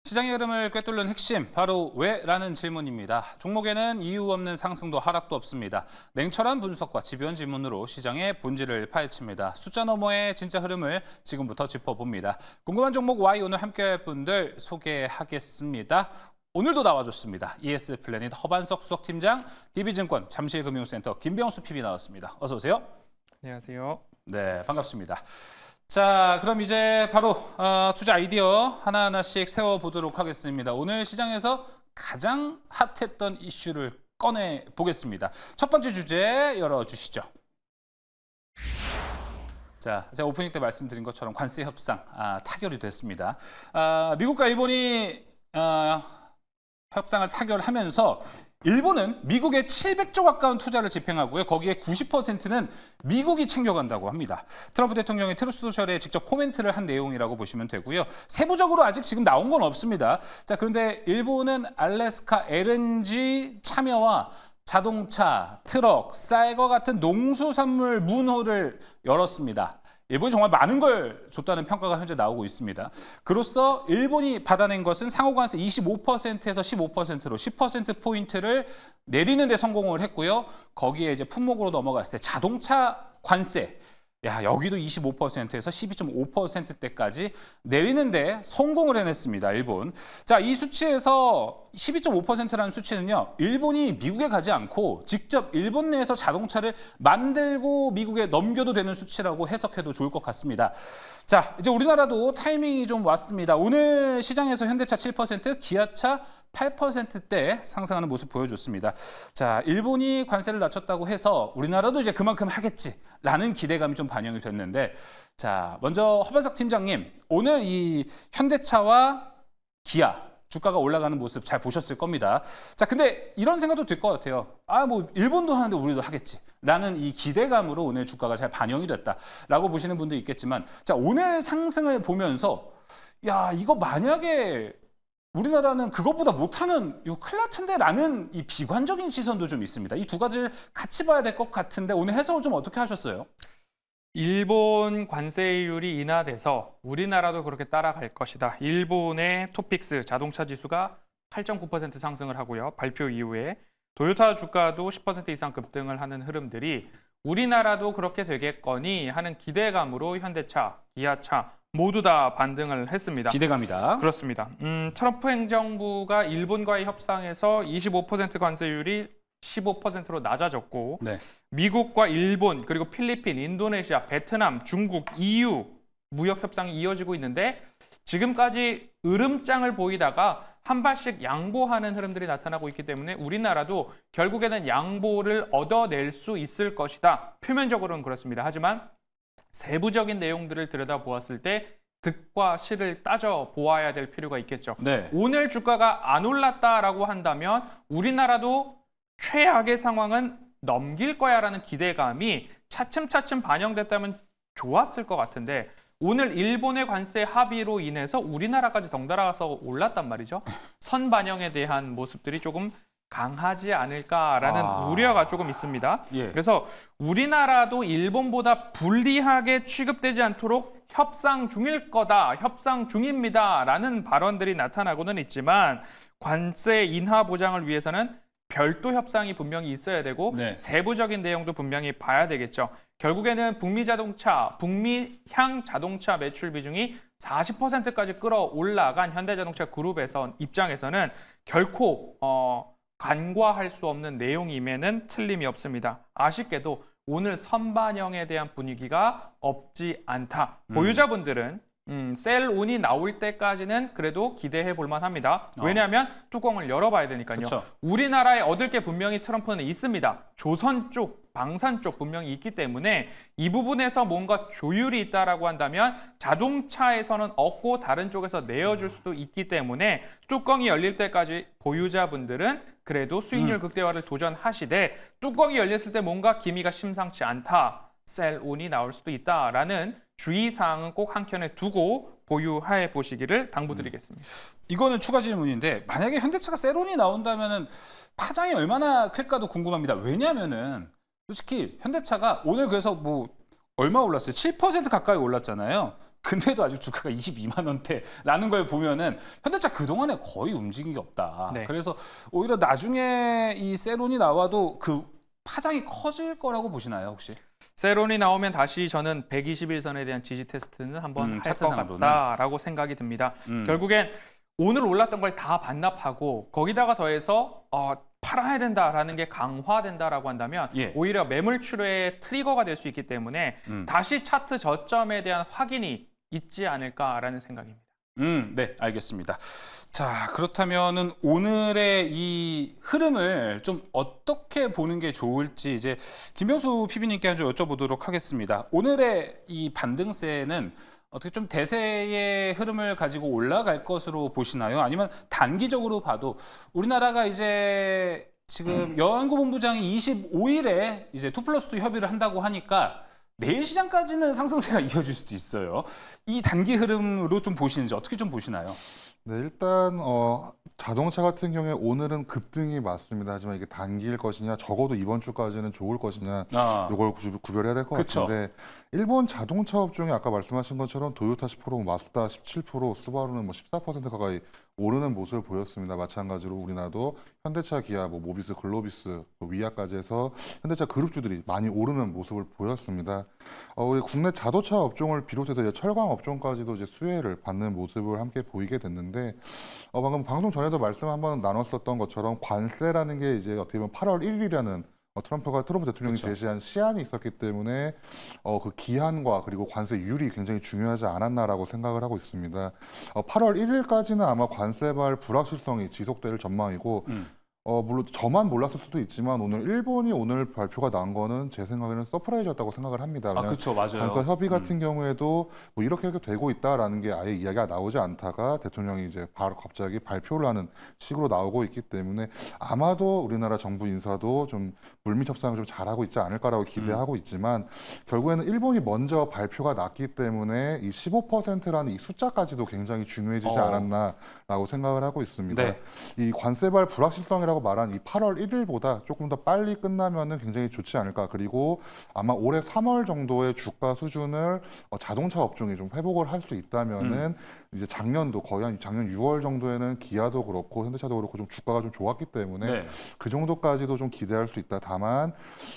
시장의 흐름을 꿰뚫는 핵심, 바로 왜라는 질문입니다. 종목에는 이유 없는 상승도 하락도 없습니다. 냉철한 분석과 집요한 질문으로 시장의 본질을 파헤칩니다. 숫자 너머의 진짜 흐름을 지금부터 짚어봅니다. 궁금한 종목 Y 오늘 함께할 분들 소개하겠습니다. 오늘도 나와줬습니다. ES 플래닛 허반석 수석팀장, DB증권 잠실금융센터 김병수 PB 나왔습니다. 어서 오세요. 안녕하세요. 네, 반갑습니다. 자, 그럼 이제 바로 투자 아이디어 하나하나씩 세워보도록 하겠습니다. 오늘 시장에서 가장 핫했던 이슈를 꺼내보겠습니다. 첫 번째 주제 열어주시죠. 자, 제가 오프닝 때 말씀드린 것처럼 관세 협상 타결이 됐습니다. 미국과 일본이 협상을 타결하면서 일본은 미국에 700조 가까운 투자를 집행하고요. 거기에 90%는 미국이 챙겨간다고 합니다. 트럼프 대통령이 트루스 소셜에 직접 코멘트를 한 내용이라고 보시면 되고요. 세부적으로 아직 지금 나온 건 없습니다. 자, 그런데 일본은 알래스카 LNG 참여와 자동차, 트럭, 쌀과 같은 농수산물 문호를 열었습니다. 일본이 정말 많은 걸 줬다는 평가가 현재 나오고 있습니다. 그로써 일본이 받아낸 것은 상호관세 25%에서 15%로 10%포인트를 내리는 데 성공을 했고요. 거기에 이제 품목으로 넘어갔을 때 자동차 관세, 여기도 25%에서 12.5%대까지 내리는데 성공을 해냈습니다. 일본. 자, 이 수치에서 12.5%라는 수치는요. 일본이 미국에 가지 않고 직접 일본 내에서 자동차를 만들고 미국에 넘겨도 되는 수치라고 해석해도 좋을 것 같습니다. 자, 이제 우리나라도 타이밍이 좀 왔습니다. 오늘 시장에서 현대차 7%, 기아차 8%대 상승하는 모습 보여줬습니다. 자, 일본이 관세를 낮췄다고 해서 우리나라도 이제 그만큼 하겠지라는 기대감이 좀 반영이 됐는데, 자, 먼저 허반석 팀장님, 오늘 이 현대차와 기아 주가가 올라가는 모습 잘 보셨을 겁니다. 자, 근데 이런 생각도 들 것 같아요. 뭐 일본도 하는데 우리도 하겠지라는 이 기대감으로 오늘 주가가 잘 반영이 됐다라고 보시는 분도 있겠지만, 자, 오늘 상승을 보면서 이거 만약에 우리나라는 그것보다 못하면 이거 큰일 같은데 라는 이 비관적인 시선도 좀 있습니다. 이 두 가지를 같이 봐야 될 것 같은데 오늘 해석을 좀 어떻게 하셨어요? 일본 관세율이 인하돼서 우리나라도 그렇게 따라갈 것이다. 일본의 토픽스 자동차 지수가 8.9% 상승을 하고요. 발표 이후에 도요타 주가도 10% 이상 급등을 하는 흐름들이 우리나라도 그렇게 되겠거니 하는 기대감으로 현대차, 기아차 모두 다 반등을 했습니다. 기대감이다. 그렇습니다. 트럼프 행정부가 일본과의 협상에서 25% 관세율이 15%로 낮아졌고, 네. 미국과 일본, 그리고 필리핀, 인도네시아, 베트남, 중국, EU 무역 협상이 이어지고 있는데 지금까지 으름장을 보이다가 한 발씩 양보하는 흐름들이 나타나고 있기 때문에 우리나라도 결국에는 양보를 얻어낼 수 있을 것이다. 표면적으로는 그렇습니다. 하지만 세부적인 내용들을 들여다보았을 때 득과 실을 따져 보아야 될 필요가 있겠죠. 네. 오늘 주가가 안 올랐다라고 한다면 우리나라도 최악의 상황은 넘길 거야라는 기대감이 차츰차츰 반영됐다면 좋았을 것 같은데 오늘 일본의 관세 합의로 인해서 우리나라까지 덩달아서 올랐단 말이죠. 선반영에 대한 모습들이 조금 강하지 않을까라는 우려가 조금 있습니다. 예. 그래서 우리나라도 일본보다 불리하게 취급되지 않도록 협상 중일 거다, 협상 중입니다라는 발언들이 나타나고는 있지만 관세 인하 보장을 위해서는 별도 협상이 분명히 있어야 되고 네. 세부적인 내용도 분명히 봐야 되겠죠. 결국에는 북미향 자동차 매출 비중이 40%까지 끌어올라간 현대자동차 그룹에서 입장에서는 결코 간과할 수 없는 내용임에는 틀림이 없습니다. 아쉽게도 오늘 선반영에 대한 분위기가 없지 않다. 보유자분들은 셀온이 나올 때까지는 그래도 기대해 볼 만합니다. 왜냐하면 뚜껑을 열어봐야 되니까요. 그쵸. 우리나라에 얻을 게 분명히 트럼프는 있습니다. 조선 쪽, 방산 쪽 분명히 있기 때문에 이 부분에서 뭔가 조율이 있다라고 한다면 자동차에서는 얻고 다른 쪽에서 내어줄 수도 있기 때문에 뚜껑이 열릴 때까지 보유자분들은 그래도 수익률 극대화를 도전하시되 뚜껑이 열렸을 때 뭔가 기미가 심상치 않다. 셀온이 나올 수도 있다라는 주의사항은 꼭 한켠에 두고 보유해 보시기를 당부드리겠습니다. 이거는 추가 질문인데 만약에 현대차가 셀온이 나온다면은 파장이 얼마나 클까도 궁금합니다. 왜냐면은 솔직히 현대차가 오늘 그래서 뭐 얼마 올랐어요? 7% 가까이 올랐잖아요. 근데도 아직 주가가 22만 원대라는 걸 보면은 현대차 그동안에 거의 움직인 게 없다. 네. 그래서 오히려 나중에 이 세론이 나와도 그 파장이 커질 거라고 보시나요, 혹시? 세론이 나오면 다시 저는 121선에 대한 지지 테스트는 한번 할 것 차트상으로는. 같다라고 생각이 듭니다. 결국엔 오늘 올랐던 걸 다 반납하고 거기다가 더해서 팔아야 된다라는 게 강화된다라고 한다면 예. 오히려 매물출의 트리거가 될 수 있기 때문에 다시 차트 저점에 대한 확인이 있지 않을까라는 생각입니다. 네, 알겠습니다. 자, 그렇다면은 오늘의 이 흐름을 좀 어떻게 보는 게 좋을지 이제 김병수 PB님께 좀 여쭤보도록 하겠습니다. 오늘의 이 반등세는 어떻게 좀 대세의 흐름을 가지고 올라갈 것으로 보시나요? 아니면 단기적으로 봐도 우리나라가 이제 지금 여행고본부장이 25일에 이제 2+2 협의를 한다고 하니까 내일 시장까지는 상승세가 이어질 수도 있어요. 이 단기 흐름으로 좀 보시는지 어떻게 좀 보시나요? 네, 일단 자동차 같은 경우에 오늘은 급등이 맞습니다. 하지만 이게 단기일 것이냐, 적어도 이번 주까지는 좋을 것이냐, 이걸 구별해야 될 것 같은데 일본 자동차 업종이 아까 말씀하신 것처럼 도요타 10%, 마쓰다 17%, 스바루는 뭐 14% 가까이 오르는 모습을 보였습니다. 마찬가지로 우리나라도 현대차, 기아, 뭐 모비스, 글로비스, 위아까지 해서 현대차 그룹주들이 많이 오르는 모습을 보였습니다. 우리 국내 자동차 업종을 비롯해서 이제 철강 업종까지도 이제 수혜를 받는 모습을 함께 보이게 됐는데 방금 방송 전에도 말씀 한번 나눴었던 것처럼 관세라는 게 이제 어떻게 보면 8월 1일이라는 트럼프 대통령이 그쵸. 제시한 시한이 있었기 때문에 그 기한과 그리고 관세율이 굉장히 중요하지 않았나라고 생각을 하고 있습니다. 8월 1일까지는 아마 관세발 불확실성이 지속될 전망이고 물론 저만 몰랐을 수도 있지만 일본이 오늘 발표가 난 거는 제 생각에는 서프라이즈였다고 생각을 합니다. 그렇죠, 맞아요. 관세 협의 같은 경우에도 뭐 이렇게 되고 있다라는 게 아예 이야기가 나오지 않다가 대통령이 이제 바로 갑자기 발표를 하는 식으로 나오고 있기 때문에 아마도 우리나라 정부 인사도 좀 물밑 협상을 좀 잘하고 있지 않을까라고 기대하고 있지만 결국에는 일본이 먼저 발표가 났기 때문에 이 15%라는 이 숫자까지도 굉장히 중요해지지 않았나라고 생각을 하고 있습니다. 네. 이 관세발 불확실성이라고 말한 이 8월 1일보다 조금 더 빨리 끝나면은 굉장히 좋지 않을까. 그리고 아마 올해 3월 정도의 주가 수준을 자동차 업종이 좀 회복을 할 수 있다면은 이제 작년도 거의 한 작년 6월 정도에는 기아도 그렇고 현대차도 그렇고 좀 주가가 좀 좋았기 때문에 네. 그 정도까지도 좀 기대할 수 있다. 다만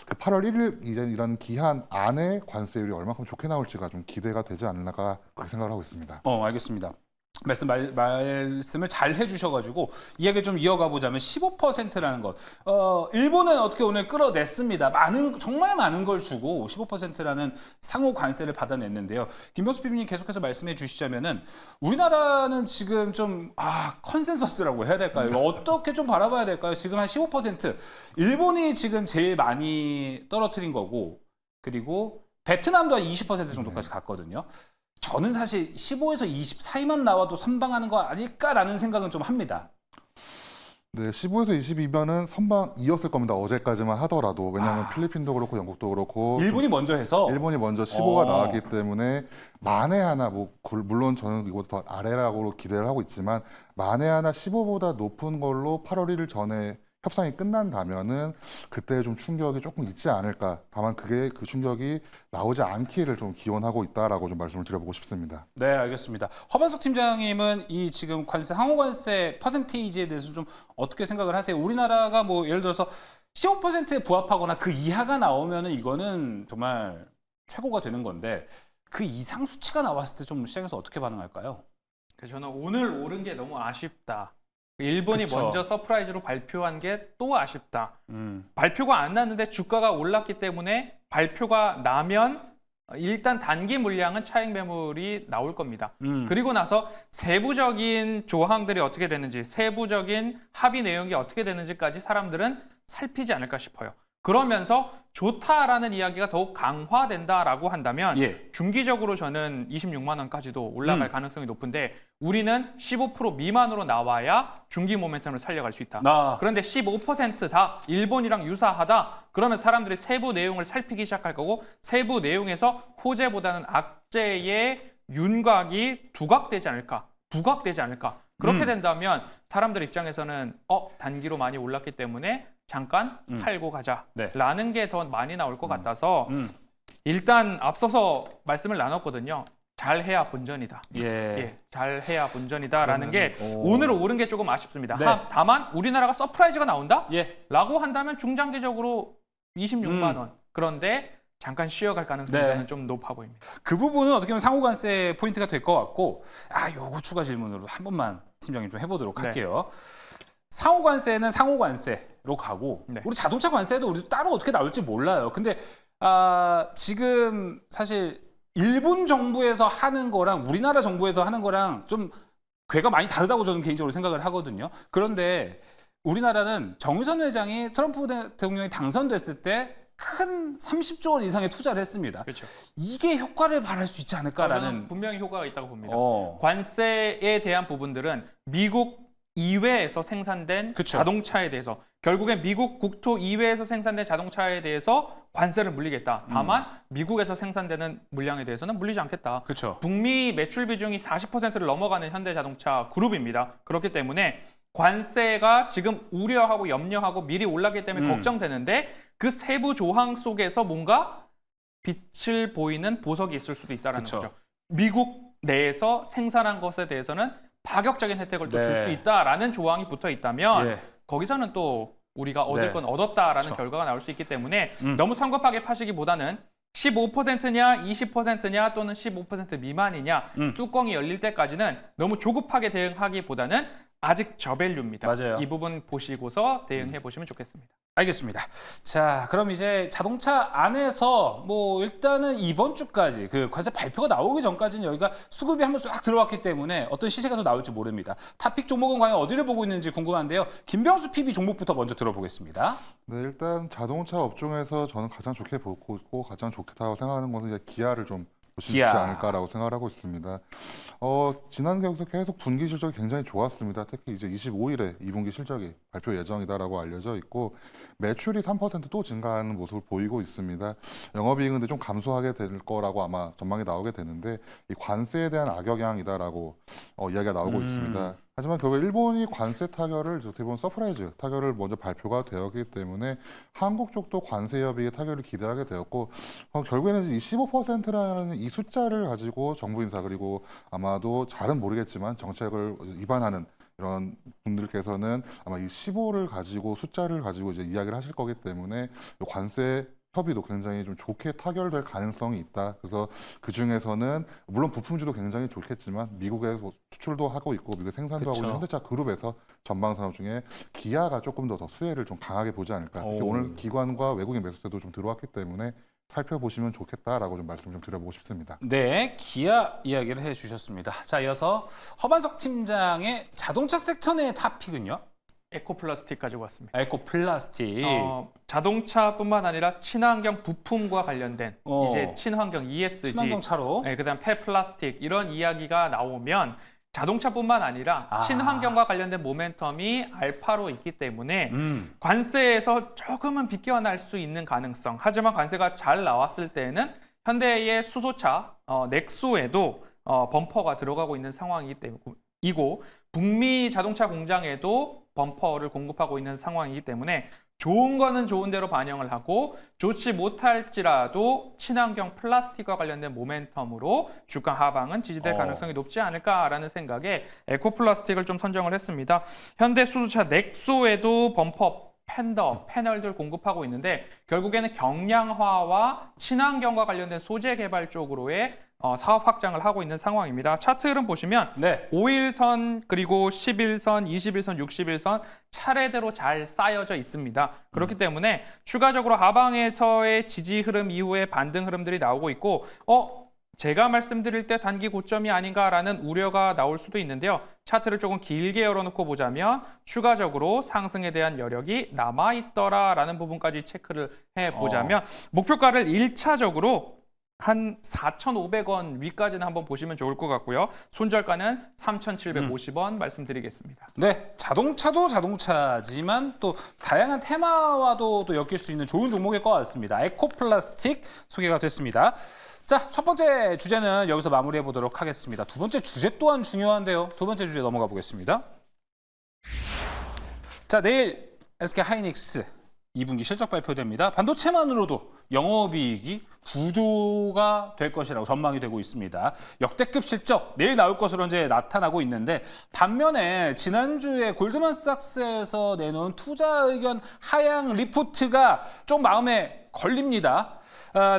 그 8월 1일 이제이라는 기한 안에 관세율이 얼마큼 좋게 나올지가 좀 기대가 되지 않을까 그렇게 생각을 하고 있습니다. 알겠습니다. 말씀을 잘 해주셔가지고 이야기 좀 이어가 보자면 15%라는 것. 일본은 어떻게 오늘 끌어냈습니다. 정말 많은 걸 주고 15%라는 상호 관세를 받아냈는데요. 김병수 PB님 계속해서 말씀해 주시자면은 우리나라는 지금 좀 컨센서스라고 해야 될까요? 어떻게 좀 바라봐야 될까요? 지금 한 15%. 일본이 지금 제일 많이 떨어뜨린 거고 그리고 베트남도 한 20% 정도까지 갔거든요. 저는 사실 15에서 20 사이만 나와도 선방하는 거 아닐까라는 생각은 좀 합니다. 네, 15에서 22면은 선방이었을 겁니다. 어제까지만 하더라도. 왜냐하면 필리핀도 그렇고 영국도 그렇고 일본이 먼저 해서 일본이 먼저 15가 나왔기 때문에 만에 하나 물론 저는 이거보다 더 아래라고 기대를 하고 있지만 만에 하나 15보다 높은 걸로 8월 1일 전에 협상이 끝난다면은 그때 좀 충격이 조금 있지 않을까. 다만 그 충격이 나오지 않기를 좀 기원하고 있다라고 좀 말씀을 드려보고 싶습니다. 네, 알겠습니다. 허반석 팀장님은 이 지금 상호 관세 퍼센테이지에 대해서 좀 어떻게 생각을 하세요? 우리나라가 뭐 예를 들어서 15%에 부합하거나 그 이하가 나오면은 이거는 정말 최고가 되는 건데 그 이상 수치가 나왔을 때 좀 시장에서 어떻게 반응할까요? 저는 오늘 오른 게 너무 아쉽다. 일본이 그쵸. 먼저 서프라이즈로 발표한 게 또 아쉽다. 발표가 안 났는데 주가가 올랐기 때문에 발표가 나면 일단 단기 물량은 차익 매물이 나올 겁니다. 그리고 나서 세부적인 조항들이 어떻게 되는지, 세부적인 합의 내용이 어떻게 되는지까지 사람들은 살피지 않을까 싶어요. 그러면서 좋다라는 이야기가 더욱 강화된다라고 한다면 중기적으로 저는 26만 원까지도 올라갈 가능성이 높은데 우리는 15% 미만으로 나와야 중기 모멘텀을 살려갈 수 있다. 그런데 15%다 일본이랑 유사하다. 그러면 사람들이 세부 내용을 살피기 시작할 거고 세부 내용에서 호재보다는 악재의 윤곽이 두각되지 않을까, 부각되지 않을까. 그렇게 된다면 사람들 입장에서는 단기로 많이 올랐기 때문에 잠깐 팔고 가자라는 게 더 많이 나올 것 같아서 일단 앞서서 말씀을 나눴거든요. 잘해야 본전이다. 예. 잘해야 본전이다라는 게 오. 오늘 오른 게 조금 아쉽습니다. 네. 다만 우리나라가 서프라이즈가 나온다? 예. 라고 한다면 중장기적으로 26만 원. 그런데 잠깐 쉬어갈 가능성이 저는 좀 높아 보입니다. 그 부분은 어떻게 보면 상호관세 포인트가 될 것 같고, 요거 추가 질문으로 한 번만 팀장님 좀 해보도록 네. 할게요. 상호관세는 상호관세로 가고, 네. 우리 자동차 관세도 우리 따로 어떻게 나올지 몰라요. 근데 지금 사실 일본 정부에서 하는 거랑 우리나라 정부에서 하는 거랑 좀 궤가 많이 다르다고 저는 개인적으로 생각을 하거든요. 그런데 우리나라는 정의선 회장이 트럼프 대통령이 당선됐을 때 큰 30조 원 이상의 투자를 했습니다. 그렇죠. 이게 효과를 발할 수 있지 저는 않을까라는. 분명히 효과가 있다고 봅니다. 어. 관세에 대한 부분들은 미국 이외에서 생산된 그쵸. 자동차에 대해서 결국엔 미국 국토 이외에서 생산된 자동차에 대해서 관세를 물리겠다. 다만 미국에서 생산되는 물량에 대해서는 물리지 않겠다. 그렇죠. 북미 매출 비중이 40%를 넘어가는 현대자동차 그룹입니다. 그렇기 때문에 관세가 지금 우려하고 염려하고 미리 올랐기 때문에 걱정되는데 그 세부 조항 속에서 뭔가 빛을 보이는 보석이 있을 수도 있다는 그쵸. 거죠. 미국 내에서 생산한 것에 대해서는 파격적인 혜택을 또 줄 네. 수 있다라는 조항이 붙어 있다면 예. 거기서는 또 우리가 얻을 네. 건 얻었다라는 그쵸. 결과가 나올 수 있기 때문에 너무 성급하게 파시기보다는 15%냐 20%냐 또는 15% 미만이냐 뚜껑이 열릴 때까지는 너무 조급하게 대응하기보다는 아직 저밸류입니다. 맞아요. 이 부분 보시고서 대응해 보시면 좋겠습니다. 알겠습니다. 자, 그럼 이제 자동차 안에서 뭐 일단은 이번 주까지 그 관세 발표가 나오기 전까지는 여기가 수급이 한번 싹 들어왔기 때문에 어떤 시세가 더 나올지 모릅니다. 탑픽 종목은 과연 어디를 보고 있는지 궁금한데요. 김병수 PB 종목부터 먼저 들어보겠습니다. 네, 일단 자동차 업종에서 저는 가장 좋게 보고 있고 가장 좋다고 생각하는 것은 이제 기아를 좀 보시지 기아. 않을까라고 생각을 하고 있습니다. 지난 계속 계속 분기 실적이 굉장히 좋았습니다. 특히 이제 25일에 2분기 실적이 발표 예정이다라고 알려져 있고 매출이 3% 또 증가하는 모습을 보이고 있습니다. 영업이익은 근데 좀 감소하게 될 거라고 아마 전망이 나오게 되는데 이 관세에 대한 악영향이다라고 이야기가 나오고 있습니다. 하지만 결국 일본이 관세 타결을 어떻게 보면 서프라이즈 타결을 먼저 발표가 되었기 때문에 한국 쪽도 관세 협의의 타결을 기대하게 되었고 결국에는 이 15%라는 이 숫자를 가지고 정부 인사 그리고 아마도 잘은 모르겠지만 정책을 위반하는 이런 분들께서는 아마 이 15를 가지고 숫자를 가지고 이제 이야기를 하실 거기 때문에 관세 협의도 굉장히 좀 좋게 타결될 가능성이 있다. 그래서 그 중에서는 물론 부품주도 굉장히 좋겠지만 미국에 수출도 하고 있고 미국에 생산도 하고 있는 현대차 그룹에서 전방 산업 중에 기아가 조금 더 수혜를 좀 강하게 보지 않을까. 특히 오늘 기관과 외국인 매수세도 좀 들어왔기 때문에 살펴보시면 좋겠다라고 좀 말씀 좀 드려보고 싶습니다. 네, 기아 이야기를 해주셨습니다. 자, 이어서 허반석 팀장의 자동차 섹터 내 탑픽은요? 에코플라스틱 가지고 왔습니다. 에코플라스틱. 자동차뿐만 아니라 친환경 부품과 관련된 이제 친환경 ESG, 친환경 차로. 네, 그다음 폐플라스틱 이런 이야기가 나오면 자동차뿐만 아니라 친환경과 관련된 모멘텀이 알파로 있기 때문에 관세에서 조금은 비껴날 수 있는 가능성. 하지만 관세가 잘 나왔을 때는 현대의 수소차 넥소에도 범퍼가 들어가고 있는 상황이기 때문이고 북미 자동차 공장에도 범퍼를 공급하고 있는 상황이기 때문에 좋은 거는 좋은 대로 반영을 하고 좋지 못할지라도 친환경 플라스틱과 관련된 모멘텀으로 주가 하방은 지지될 가능성이 높지 않을까라는 생각에 에코플라스틱을 좀 선정을 했습니다. 현대 수소차 넥소에도 범퍼 팬더, 패널들 공급하고 있는데 결국에는 경량화와 친환경과 관련된 소재 개발 쪽으로의 사업 확장을 하고 있는 상황입니다. 차트 흐름 보시면 네. 5일선 그리고 11선, 21선, 61선 차례대로 잘 쌓여져 있습니다. 그렇기 때문에 추가적으로 하방에서의 지지 흐름 이후에 반등 흐름들이 나오고 있고 제가 말씀드릴 때 단기 고점이 아닌가라는 우려가 나올 수도 있는데요. 차트를 조금 길게 열어놓고 보자면 추가적으로 상승에 대한 여력이 남아있더라라는 부분까지 체크를 해보자면 목표가를 1차적으로 한 4,500원 위까지는 한번 보시면 좋을 것 같고요. 손절가는 3,750원 말씀드리겠습니다. 네, 자동차도 자동차지만 또 다양한 테마와도 또 엮일 수 있는 좋은 종목일 것 같습니다. 에코플라스틱 소개가 됐습니다. 자, 첫 번째 주제는 여기서 마무리해 보도록 하겠습니다. 두 번째 주제 또한 중요한데요. 두 번째 주제 넘어가 보겠습니다. 자, 내일 SK 하이닉스 2분기 실적 발표됩니다. 반도체만으로도 영업이익이 9조가 될 것이라고 전망이 되고 있습니다. 역대급 실적 내일 나올 것으로 이제 나타나고 있는데 반면에 지난주에 골드만삭스에서 내놓은 투자 의견 하향 리포트가 좀 마음에 걸립니다.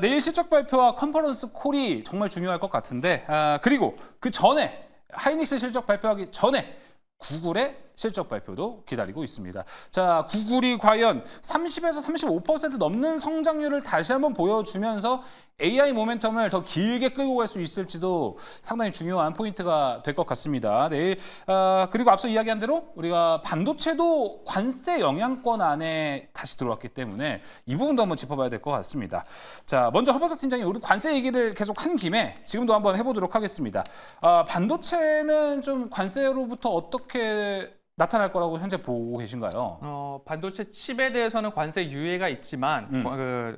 내일 실적 발표와 컨퍼런스 콜이 정말 중요할 것 같은데 그리고 그 전에 하이닉스 실적 발표하기 전에 구글의 실적 발표도 기다리고 있습니다. 자, 구글이 과연 30에서 35% 넘는 성장률을 다시 한번 보여주면서 AI 모멘텀을 더 길게 끌고 갈 수 있을지도 상당히 중요한 포인트가 될 것 같습니다. 내일 그리고 앞서 이야기한 대로 우리가 반도체도 관세 영향권 안에 다시 들어왔기 때문에 이 부분도 한번 짚어봐야 될 것 같습니다. 자, 먼저 허범석 팀장님, 우리 관세 얘기를 계속 한 김에 지금도 한번 해보도록 하겠습니다. 반도체는 좀 관세로부터 어떻게 나타날 거라고 현재 보고 계신가요? 반도체 칩에 대해서는 관세 유예가 있지만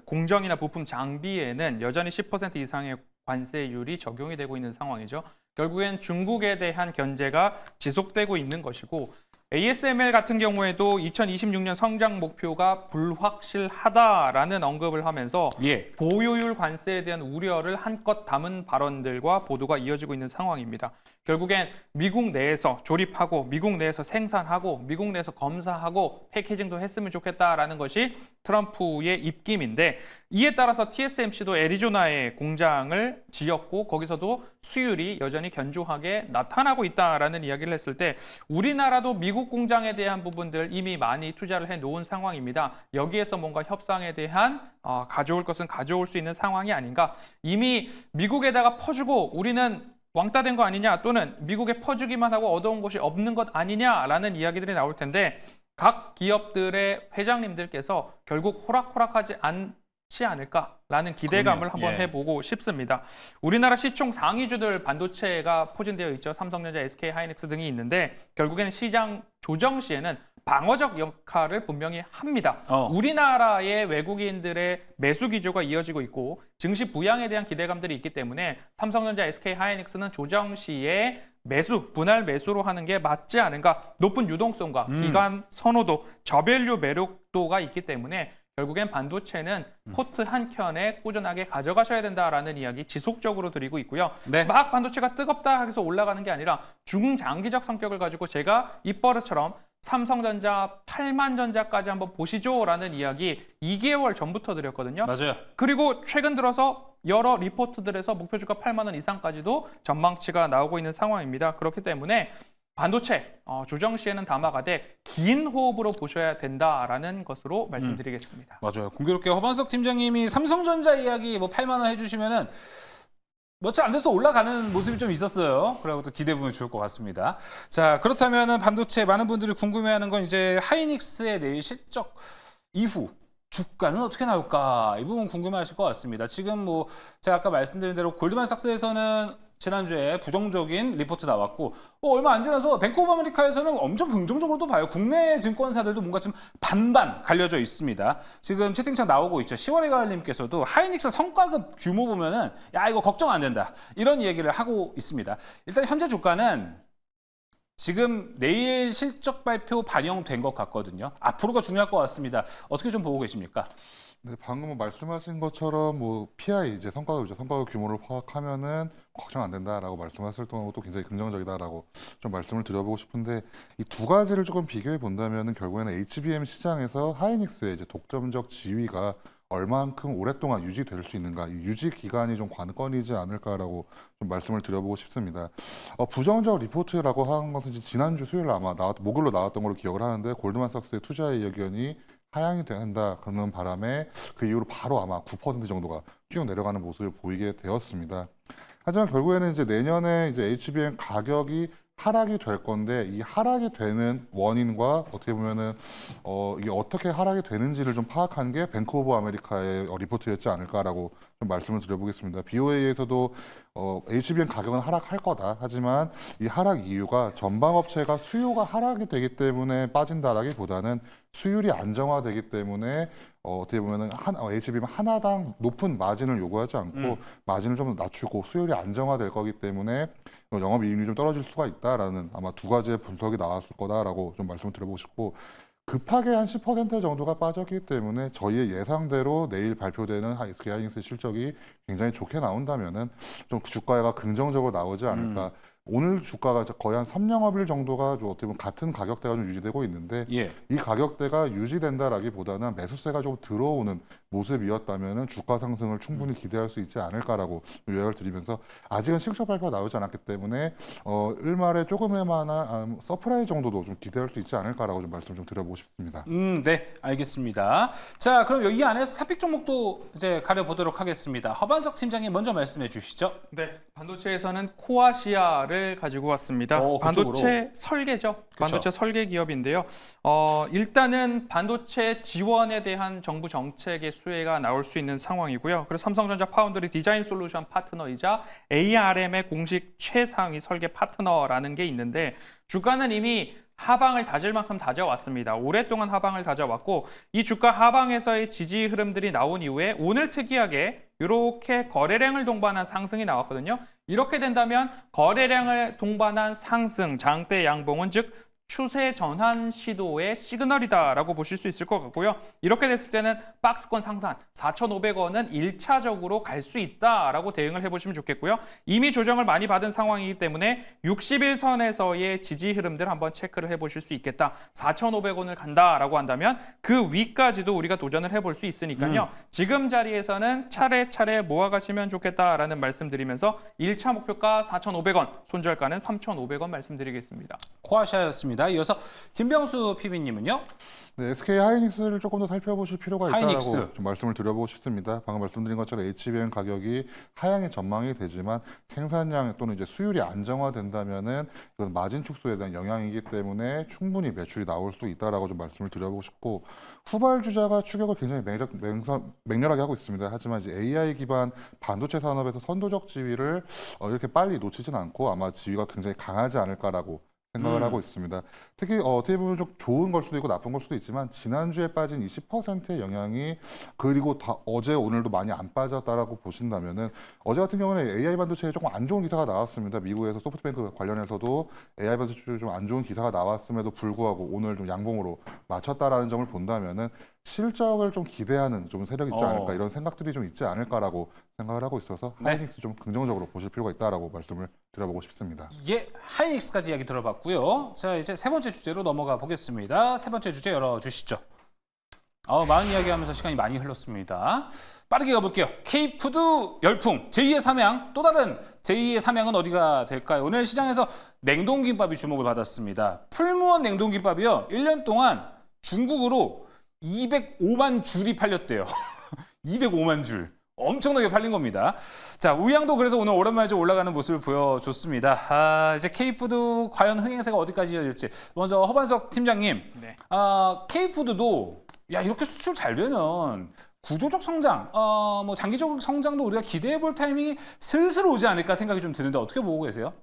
공정이나 부품 장비에는 여전히 10% 이상의 관세율이 적용이 되고 있는 상황이죠. 결국엔 중국에 대한 견제가 지속되고 있는 것이고 ASML 같은 경우에도 2026년 성장 목표가 불확실하다라는 언급을 하면서 보유율 관세에 대한 우려를 한껏 담은 발언들과 보도가 이어지고 있는 상황입니다. 결국엔 미국 내에서 조립하고 미국 내에서 생산하고 미국 내에서 검사하고 패키징도 했으면 좋겠다라는 것이 트럼프의 입김인데 이에 따라서 TSMC도 애리조나에 공장을 지었고 거기서도 수율이 여전히 견조하게 나타나고 있다라는 이야기를 했을 때 우리나라도 미국 공장에 대한 부분들 이미 많이 투자를 해놓은 상황입니다. 여기에서 뭔가 협상에 대한 가져올 것은 가져올 수 있는 상황이 아닌가. 이미 미국에다가 퍼주고 우리는 왕따 된 거 아니냐 또는 미국에 퍼주기만 하고 얻어온 것이 없는 것 아니냐라는 이야기들이 나올 텐데 각 기업들의 회장님들께서 결국 호락호락하지 않지 않을까라는 기대감을 한번 해보고 싶습니다. 우리나라 시총 상위주들 반도체가 포진되어 있죠. 삼성전자, SK 하이닉스 등이 있는데 결국에는 시장 조정 시에는 방어적 역할을 분명히 합니다. 우리나라의 외국인들의 매수 기조가 이어지고 있고 증시 부양에 대한 기대감들이 있기 때문에 삼성전자, SK 하이닉스는 조정 시에 분할 매수로 하는 게 맞지 않은가. 높은 유동성과 기관 선호도, 저밸류 매력도가 있기 때문에 결국엔 반도체는 포트 한 켠에 꾸준하게 가져가셔야 된다라는 이야기 지속적으로 드리고 있고요. 막 반도체가 뜨겁다 해서 올라가는 게 아니라 중장기적 성격을 가지고 제가 입버릇처럼 삼성전자 8만 전자까지 한번 보시죠라는 이야기 2개월 전부터 드렸거든요. 맞아요. 그리고 최근 들어서 여러 리포트들에서 목표 주가 8만 원 이상까지도 전망치가 나오고 있는 상황입니다. 그렇기 때문에 반도체 조정 시에는 담아가되 긴 호흡으로 보셔야 된다라는 것으로 말씀드리겠습니다. 맞아요. 공교롭게 허반석 팀장님이 삼성전자 이야기 8만 원 해주시면은 며칠 안 돼서 올라가는 모습이 좀 있었어요. 그리고 또 기대해 보면 좋을 것 같습니다. 자, 그렇다면은 반도체 많은 분들이 궁금해하는 건 이제 하이닉스의 내일 실적 이후 주가는 어떻게 나올까? 이 부분 궁금해하실 것 같습니다. 지금 제가 아까 말씀드린 대로 골드만삭스에서는 지난주에 부정적인 리포트 나왔고 얼마 안 지나서 뱅크 오브 아메리카에서는 엄청 긍정적으로도 봐요. 국내 증권사들도 뭔가 좀 반반 갈려져 있습니다. 지금 채팅창 나오고 있죠. 10월의 가을님께서도 하이닉스 성과급 규모 보면은 야 이거 걱정 안 된다. 이런 얘기를 하고 있습니다. 일단 현재 주가는 지금 내일 실적 발표 반영된 것 같거든요. 앞으로가 중요할 것 같습니다. 어떻게 좀 보고 계십니까? 네, 방금 말씀하신 것처럼 PI 이제 성과급이죠. 성과급 규모를 파악하면은 걱정 안 된다라고 말씀하셨을 경우도 굉장히 긍정적이다라고 좀 말씀을 드려보고 싶은데 이 두 가지를 조금 비교해 본다면은 결국에는 HBM 시장에서 하이닉스의 이제 독점적 지위가 얼만큼 오랫동안 유지될 수 있는가, 이 유지 기간이 좀 관건이지 않을까라고 좀 말씀을 드려보고 싶습니다. 부정적 리포트라고 하는 것은 지난주 수요일 아마 목요일로 나왔던 걸로 기억을 하는데 골드만삭스의 투자의 의견이 하향이 된다 그러는 바람에 그 이후로 바로 아마 9% 정도가 쭉 내려가는 모습을 보이게 되었습니다. 하지만 결국에는 이제 내년에 이제 HBM 가격이 하락이 될 건데 이 하락이 되는 원인과 어떻게 보면은 이게 어떻게 하락이 되는지를 좀 파악한 게 뱅크 오브 아메리카의 리포트였지 않을까라고 좀 말씀을 드려보겠습니다. BOA에서도 HBM 가격은 하락할 거다. 하지만 이 하락 이유가 전방 업체가 수요가 하락이 되기 때문에 빠진다라기보다는 수율이 안정화되기 때문에 어떻게 보면은 HBM 하나당 높은 마진을 요구하지 않고 마진을 좀 낮추고 수율이 안정화될 거기 때문에 영업이익률이 좀 떨어질 수가 있다라는 아마 두 가지의 분석이 나왔을 거다라고 좀 말씀을 드려보고 싶고 급하게 한 10% 정도가 빠졌기 때문에 저희의 예상대로 내일 발표되는 SK하이닉스 실적이 굉장히 좋게 나온다면은 좀 주가가 긍정적으로 나오지 않을까. 오늘 주가가 거의 한 3영업일 정도가 좀 어떻게 보면 같은 가격대가 좀 유지되고 있는데 이 가격대가 유지된다라기보다는 매수세가 좀 들어오는 모습이었다면 주가 상승을 충분히 기대할 수 있지 않을까라고 요약을 드리면서 아직은 실적 발표가 나오지 않았기 때문에 일말에 조금의만한 서프라이즈 정도도 좀 기대할 수 있지 않을까라고 좀 말씀 좀 드려보고 싶습니다. 네, 알겠습니다. 자, 그럼 이 안에서 탑픽 종목도 이제 가려보도록 하겠습니다. 허반석 팀장님 먼저 말씀해 주시죠. 네, 반도체에서는 코아시아를 가지고 왔습니다. 반도체 설계죠. 반도체 설계 기업인데요. 일단은 반도체 지원에 대한 정부 정책의 수혜가 나올 수 있는 상황이고요. 그래서 삼성전자 파운드리 디자인 솔루션 파트너이자 ARM의 공식 최상위 설계 파트너라는 게 있는데 주가는 이미 하방을 다질 만큼 다져왔습니다. 오랫동안 하방을 다져왔고 이 주가 하방에서의 지지 흐름들이 나온 이후에 오늘 특이하게 이렇게 거래량을 동반한 상승이 나왔거든요. 이렇게 된다면 거래량을 동반한 상승, 장대 양봉은 즉 추세 전환 시도의 시그널이다라고 보실 수 있을 것 같고요. 이렇게 됐을 때는 박스권 상단 4,500원은 1차적으로 갈 수 있다라고 대응을 해보시면 좋겠고요. 이미 조정을 많이 받은 상황이기 때문에 60일선에서의 지지 흐름들 한번 체크를 해보실 수 있겠다. 4,500원을 간다라고 한다면 그 위까지도 우리가 도전을 해볼 수 있으니까요. 지금 자리에서는 차례차례 모아가시면 좋겠다라는 말씀드리면서 1차 목표가 4,500원, 손절가는 3,500원 말씀드리겠습니다. 코아시아였습니다. 이어서 김병수 PB님은요? 네, SK 하이닉스를 조금 더 살펴보실 필요가 있다라고 좀 말씀을 드려보고 싶습니다. 방금 말씀드린 것처럼 HBM 가격이 하향의 전망이 되지만 생산량 또는 이제 수율이 안정화된다면은 이건 마진 축소에 대한 영향이기 때문에 충분히 매출이 나올 수 있다라고 좀 말씀을 드려보고 싶고 후발주자가 추격을 굉장히 맹렬하게 하고 있습니다. 하지만 이제 AI 기반 반도체 산업에서 선도적 지위를 이렇게 빨리 놓치진 않고 아마 지위가 굉장히 강하지 않을까라고 생각을 하고 있습니다. 특히 어떻게 보면 좀 좋은 걸 수도 있고 나쁜 걸 수도 있지만 지난주에 빠진 20%의 영향이 그리고 어제 오늘도 많이 안 빠졌다라고 보신다면은 어제 같은 경우는 AI 반도체에 조금 안 좋은 기사가 나왔습니다. 미국에서 소프트뱅크 관련해서도 AI 반도체 좀 안 좋은 기사가 나왔음에도 불구하고 오늘 좀 양봉으로 맞췄다라는 점을 본다면은 실적을 좀 기대하는 좀 세력이 있지 않을까 이런 생각들이 좀 있지 않을까라고 생각을 하고 있어서 하이닉스 좀 긍정적으로 보실 필요가 있다라고 말씀을 드려보고 싶습니다. 예, 하이닉스까지 이야기 들어봤고요. 자, 이제 세 번째 주제로 넘어가 보겠습니다. 세 번째 주제 열어주시죠. 많은 이야기하면서 시간이 많이 흘렀습니다. 빠르게 가볼게요. K푸드 열풍, 제2의 삼양, 또 다른 제2의 삼양은 어디가 될까요? 오늘 시장에서 냉동김밥이 주목을 받았습니다. 풀무원 냉동김밥이요. 1년 동안 중국으로 205만 줄이 팔렸대요. 205만 줄. 엄청나게 팔린 겁니다. 자, 우양도 그래서 오늘 오랜만에 좀 올라가는 모습을 보여줬습니다. 이제 K푸드 과연 흥행세가 어디까지 이어질지. 먼저 허반석 팀장님, 네. K푸드도 이렇게 수출 잘 되면 구조적 성장, 뭐 장기적 성장도 우리가 기대해 볼 타이밍이 슬슬 오지 않을까 생각이 좀 드는데 어떻게 보고 계세요?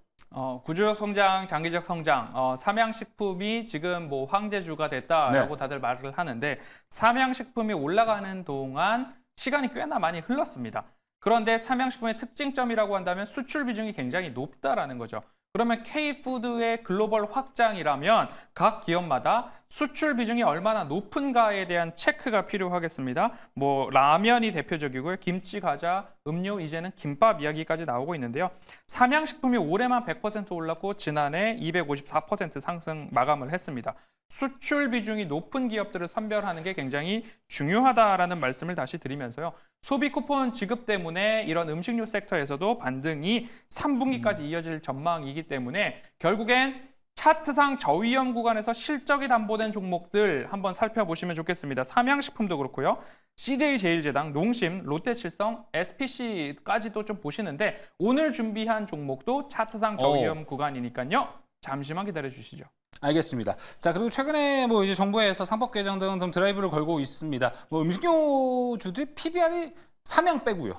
구조적 성장, 장기적 성장, 삼양식품이 지금 뭐 황제주가 됐다라고 다들 말을 하는데 삼양식품이 올라가는 동안 시간이 꽤나 많이 흘렀습니다. 그런데 삼양식품의 특징점이라고 한다면 수출 비중이 굉장히 높다라는 거죠. 그러면 K푸드의 글로벌 확장이라면 각 기업마다 수출 비중이 얼마나 높은가에 대한 체크가 필요하겠습니다. 뭐 라면이 대표적이고요. 김치, 과자, 음료, 이제는 김밥 이야기까지 나오고 있는데요. 삼양식품이 올해만 100% 올랐고 지난해 254% 상승 마감을 했습니다. 수출 비중이 높은 기업들을 선별하는 게 굉장히 중요하다라는 말씀을 다시 드리면서요. 소비 쿠폰 지급 때문에 이런 음식료 섹터에서도 반등이 3분기까지 이어질 전망이기 때문에 결국엔 차트상 저위험 구간에서 실적이 담보된 종목들 한번 살펴보시면 좋겠습니다. 삼양식품도 그렇고요. CJ제일제당, 농심, 롯데칠성, SPC까지도 좀 보시는데 오늘 준비한 종목도 차트상 저위험 구간이니까요. 잠시만 기다려 주시죠. 알겠습니다. 자, 그리고 최근에 뭐 이제 정부에서 상법 개정 등 드라이브를 걸고 있습니다. 뭐 음식료주들이 PBR이 삼양 빼고요.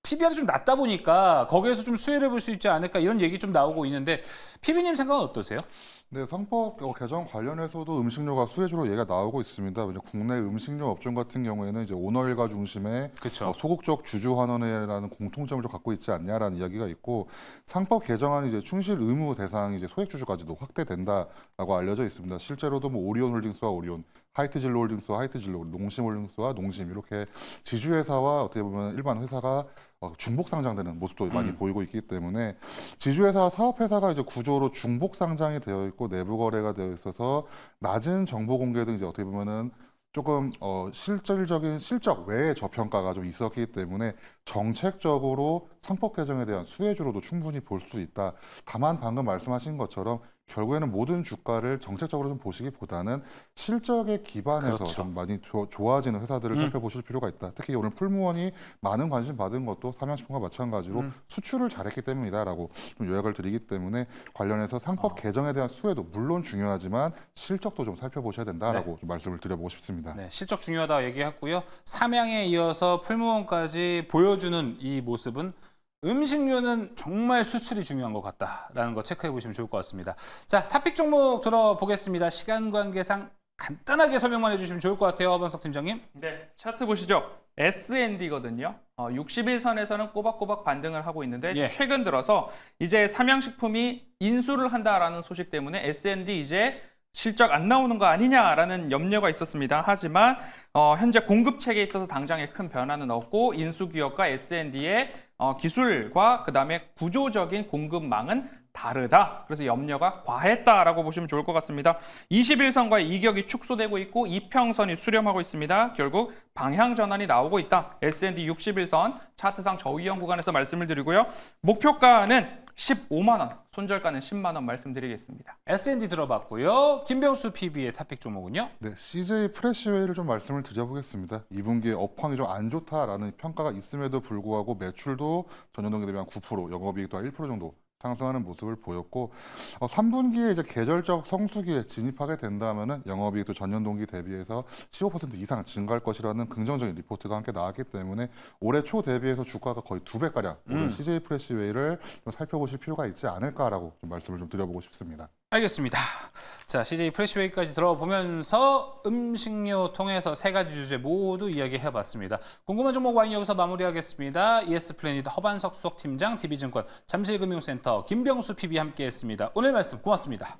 PBR이 좀 낮다 보니까 거기에서 좀 수혜를 볼 수 있지 않을까 이런 얘기 좀 나오고 있는데 PB님 생각은 어떠세요? 네, 상법 개정 관련해서도 음식료가 수혜주로 얘기가 나오고 있습니다. 왜냐 국내 음식료 업종 같은 경우에는 이제 오너 일가 중심의 그쵸. 소극적 주주 환원회라는 공통점을 좀 갖고 있지 않냐라는 이야기가 있고 상법 개정안이 이제 충실 의무 대상이 이제 소액 주주까지도 확대된다라고 알려져 있습니다. 실제로도 뭐 오리온홀딩스와 오리온, 하이트진로홀딩스와 하이트진로, 농심홀딩스와 농심 이렇게 지주회사와 어떻게 보면 일반 회사가 중복 상장되는 모습도 많이 보이고 있기 때문에 지주회사, 사업회사가 이제 구조로 중복 상장이 되어 있고 내부 거래가 되어 있어서 낮은 정보 공개 등 이제 어떻게 보면은 조금 실질적인 실적 외의 저평가가 좀 있었기 때문에 정책적으로 상법 개정에 대한 수혜주로도 충분히 볼 수 있다. 다만 방금 말씀하신 것처럼 결국에는 모든 주가를 정책적으로 좀 보시기보다는 실적에 기반해서 그렇죠. 좀 많이 좋아지는 회사들을 살펴보실 필요가 있다. 특히 오늘 풀무원이 많은 관심 받은 것도 삼양식품과 마찬가지로 수출을 잘했기 때문이다라고 좀 요약을 드리기 때문에 관련해서 상법 개정에 대한 수혜도 물론 중요하지만 실적도 좀 살펴보셔야 된다라고 좀 말씀을 드려보고 싶습니다. 네, 실적 중요하다 얘기했고요. 삼양에 이어서 풀무원까지 보여주는 이 모습은 음식료는 정말 수출이 중요한 것 같다라는 거 체크해 보시면 좋을 것 같습니다. 자, 탑픽 종목 들어보겠습니다. 시간 관계상 간단하게 설명만 해주시면 좋을 것 같아요. 허반석 팀장님. 네, 차트 보시죠. S&D거든요. 60일선에서는 꼬박꼬박 반등을 하고 있는데 예. 최근 들어서 이제 삼양식품이 인수를 한다라는 소식 때문에 S&D 이제 실적 안 나오는 거 아니냐라는 염려가 있었습니다. 하지만 현재 공급 체계에 있어서 당장의 큰 변화는 없고 인수기업과 S&D의 기술과 그다음에 구조적인 공급망은 다르다. 그래서 염려가 과했다라고 보시면 좋을 것 같습니다. 21선과의 이격이 축소되고 있고 이평선이 수렴하고 있습니다. 결국 방향 전환이 나오고 있다. S&D 61선 차트상 저위험 구간에서 말씀을 드리고요. 목표가는 15만 원, 손절가는 10만 원 말씀드리겠습니다. S&D 들어봤고요. 김병수 PB의 탑픽 종목은요? 네, CJ 프레시웨이를 좀 말씀을 드려보겠습니다. 2분기에 업황이 좀 안 좋다라는 평가가 있음에도 불구하고 매출도 전년 동기 대비 한 9%, 영업이익도 한 1% 정도 상승하는 모습을 보였고 3분기에 이제 계절적 성수기에 진입하게 된다면은 영업이익도 전년 동기 대비해서 15% 이상 증가할 것이라는 긍정적인 리포트가 함께 나왔기 때문에 올해 초 대비해서 주가가 거의 2배 가량 오른 CJ 프레시웨이를 좀 살펴보실 필요가 있지 않을까라고 좀 말씀을 좀 드려보고 싶습니다. 알겠습니다. 자, CJ 프레시웨이까지 들어보면서 음식료 통해서 세 가지 주제 모두 이야기해봤습니다. 궁금한 종목 와인 여기서 마무리하겠습니다. ES플래닛 허반석 수석팀장, DB증권 잠실금융센터 김병수 PB 함께했습니다. 오늘 말씀 고맙습니다.